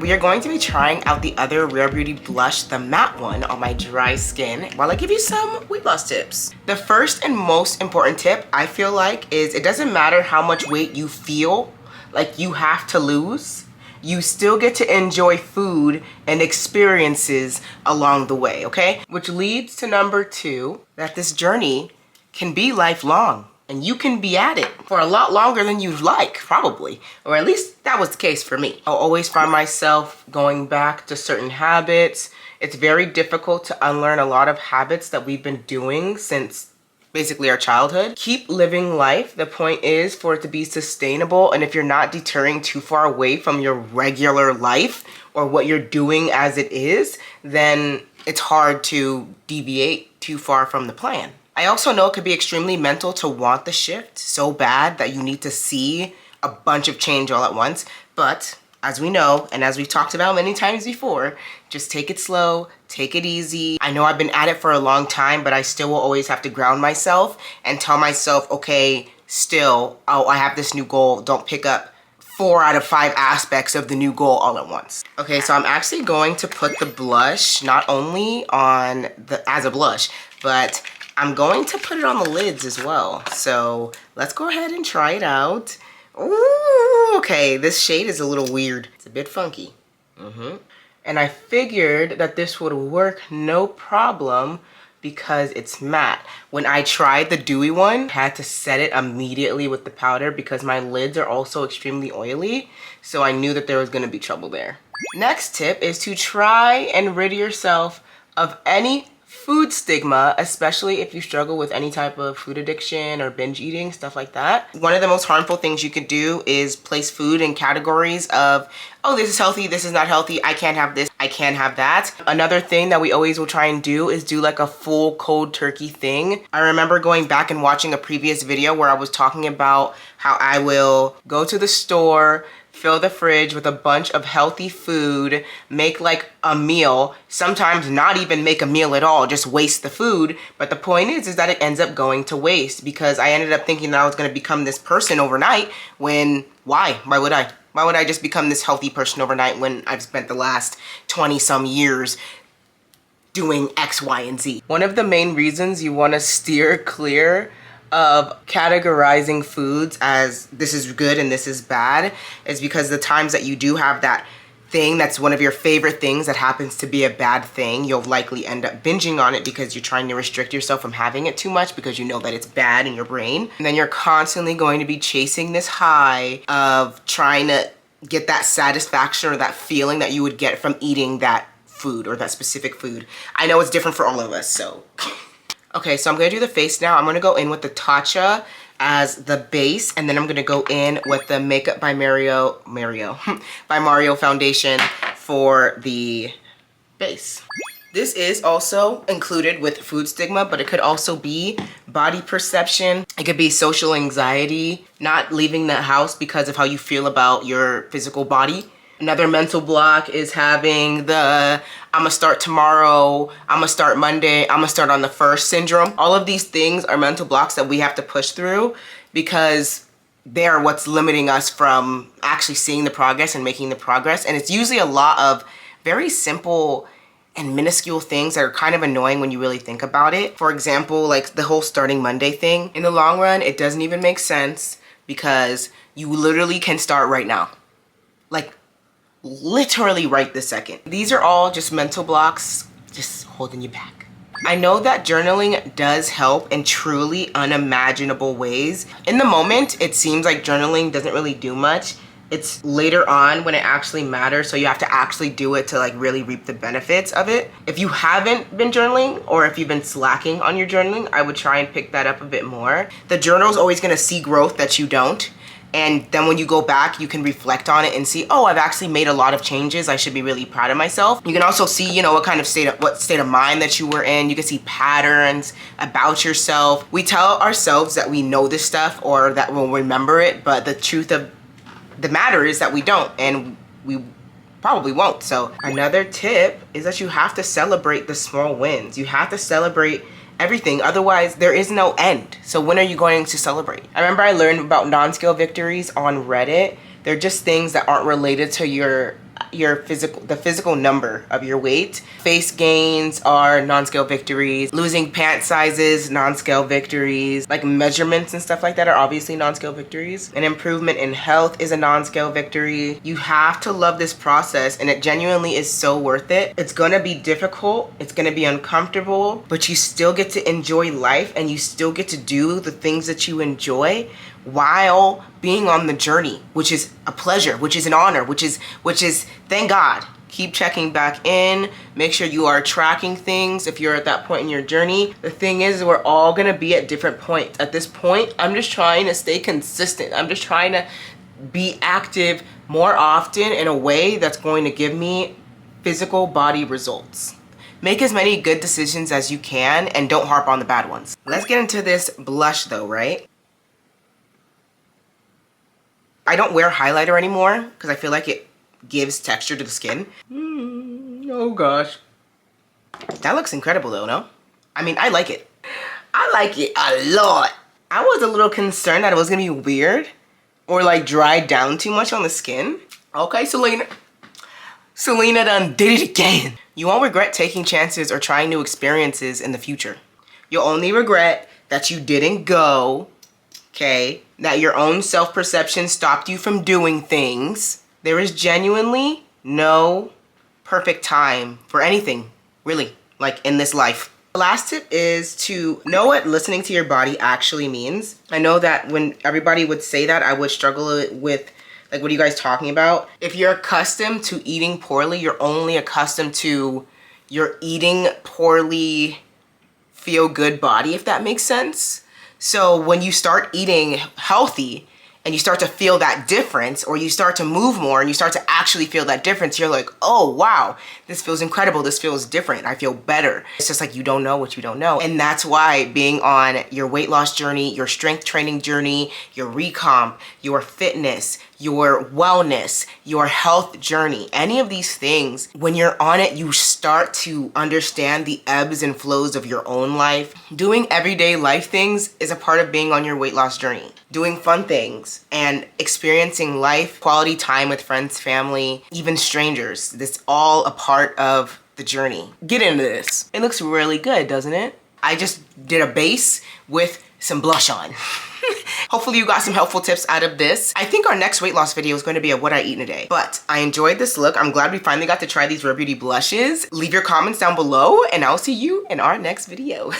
We are going to be trying out the other Rare Beauty blush, the matte one, on my dry skin while I give you some weight loss tips. The first and most important tip I feel like is it doesn't matter how much weight you feel like you have to lose. You still get to enjoy food and experiences along the way, okay? Which leads to number 2, that this journey can be lifelong and you can be at it for a lot longer than you'd like, probably. Or at least that was the case for me. I'll always find myself going back to certain habits. It's very difficult to unlearn a lot of habits that we've been doing since basically our childhood. Keep living life. The point is for it to be sustainable, and if you're not deterring too far away from your regular life or what you're doing as it is, then it's hard to deviate too far from the plan. I also know it could be extremely mental to want the shift so bad that you need to see a bunch of change all at once, but as we know, and as we've talked about many times before, just take it slow, take it easy. I know I've been at it for a long time, but I still will always have to ground myself and tell myself, okay, still, oh, I have this new goal. Don't pick up 4 out of 5 aspects of the new goal all at once. Okay, so I'm actually going to put the blush not only on as a blush, but I'm going to put it on the lids as well. So let's go ahead and try it out. Ooh, okay, this shade is a little weird. It's a bit funky. And I figured that this would work no problem because it's matte. When I tried the dewy one, I had to set it immediately with the powder because my lids are also extremely oily. So I knew that there was gonna be trouble there. Next tip is to try and rid yourself of any food stigma, especially if you struggle with any type of food addiction or binge eating, stuff like that. One of the most harmful things you could do is place food in categories of, oh, this is healthy, this is not healthy, I can't have this, I can't have that. Another thing that we always will try and do is do like a full cold turkey thing. I remember going back and watching a previous video where I was talking about how I will go to the store, fill the fridge with a bunch of healthy food, make like a meal, sometimes not even make a meal at all, just waste the food. But the point is that it ends up going to waste because I ended up thinking that I was gonna become this person overnight when, why? Why would I? Why would I just become this healthy person overnight when I've spent the last 20 some years doing X, Y, and Z? One of the main reasons you wanna steer clear of categorizing foods as this is good and this is bad is because the times that you do have that thing that's one of your favorite things that happens to be a bad thing, you'll likely end up binging on it because you're trying to restrict yourself from having it too much because you know that it's bad in your brain. And then you're constantly going to be chasing this high of trying to get that satisfaction or that feeling that you would get from eating that food or that specific food. I know it's different for all of us, so. Okay, so I'm gonna do the face now. I'm gonna go in with the Tatcha as the base, and then I'm gonna go in with the Makeup by Mario foundation for the base. This is also included with food stigma, but it could also be body perception. It could be social anxiety, not leaving the house because of how you feel about your physical body. Another mental block is having the I'ma start tomorrow, I'ma start Monday, I'ma start on the 1st syndrome. All of these things are mental blocks that we have to push through because they're what's limiting us from actually seeing the progress and making the progress. And it's usually a lot of very simple and minuscule things that are kind of annoying when you really think about it. For example, like the whole starting Monday thing. In the long run, it doesn't even make sense because you literally can start right now. Like, literally right this second. These are all just mental blocks, just holding you back. I know that journaling does help in truly unimaginable ways. In the moment, it seems like journaling doesn't really do much. It's later on when it actually matters, so you have to actually do it to like really reap the benefits of it. If you haven't been journaling or if you've been slacking on your journaling, I would try and pick that up a bit more. The journal is always gonna see growth that you don't. And then when you go back, you can reflect on it and see, oh, I've actually made a lot of changes. I should be really proud of myself. You can also see, you know, what state of mind that you were in. You can see patterns about yourself. We tell ourselves that we know this stuff or that we'll remember it, but the truth of the matter is that we don't, and we probably won't. So another tip is that you have to celebrate the small wins. You have to celebrate everything, otherwise there is no end. So when are you going to celebrate? I remember I learned about non-scale victories on Reddit. They're just things that aren't related to your the physical number of your weight. Face gains are non-scale victories. Losing pant sizes, non-scale victories. Like measurements and stuff like that are obviously non-scale victories. An improvement in health is a non-scale victory. You have to love this process, and it genuinely is so worth it. It's gonna be difficult, it's gonna be uncomfortable, but you still get to enjoy life, and you still get to do the things that you enjoy while being on the journey, which is a pleasure, which is an honor, which is thank God. Keep checking back in. Make sure you are tracking things if you're at that point in your journey. The thing is, we're all gonna be at different points. At this point, I'm just trying to stay consistent. I'm just trying to be active more often in a way that's going to give me physical body results. Make as many good decisions as you can and don't harp on the bad ones. Let's get into this blush though, right? I don't wear highlighter anymore because I feel like it gives texture to the skin. Oh gosh. That looks incredible though, no? I mean, I like it. I like it a lot. I was a little concerned that it was gonna be weird or like dry down too much on the skin. Okay, Selena. Selena done did it again. You won't regret taking chances or trying new experiences in the future. You'll only regret that you didn't go, okay? That your own self-perception stopped you from doing things. There is genuinely no perfect time for anything, really, like in this life. The last tip is to know what listening to your body actually means. I know that when everybody would say that, I would struggle with, like, what are you guys talking about? If you're accustomed to eating poorly, you're only accustomed to your eating poorly, feel good body, if that makes sense. So when you start eating healthy and you start to feel that difference, or you start to move more and you start to actually feel that difference, you're like, oh wow, this feels incredible, this feels different, I feel better. It's just like you don't know what you don't know. And that's why being on your weight loss journey, your strength training journey, your recomp, your fitness, your wellness, your health journey, any of these things, when you're on it, you start to understand the ebbs and flows of your own life. Doing everyday life things is a part of being on your weight loss journey. Doing fun things and experiencing life, quality time with friends, family, even strangers. This all a part of the journey. Get into this. It looks really good, doesn't it? I just did a base with some blush on. Hopefully you got some helpful tips out of this. I think our next weight loss video is going to be a what I eat in a day. But I enjoyed this look. I'm glad we finally got to try these Rare Beauty blushes. Leave your comments down below and I'll see you in our next video.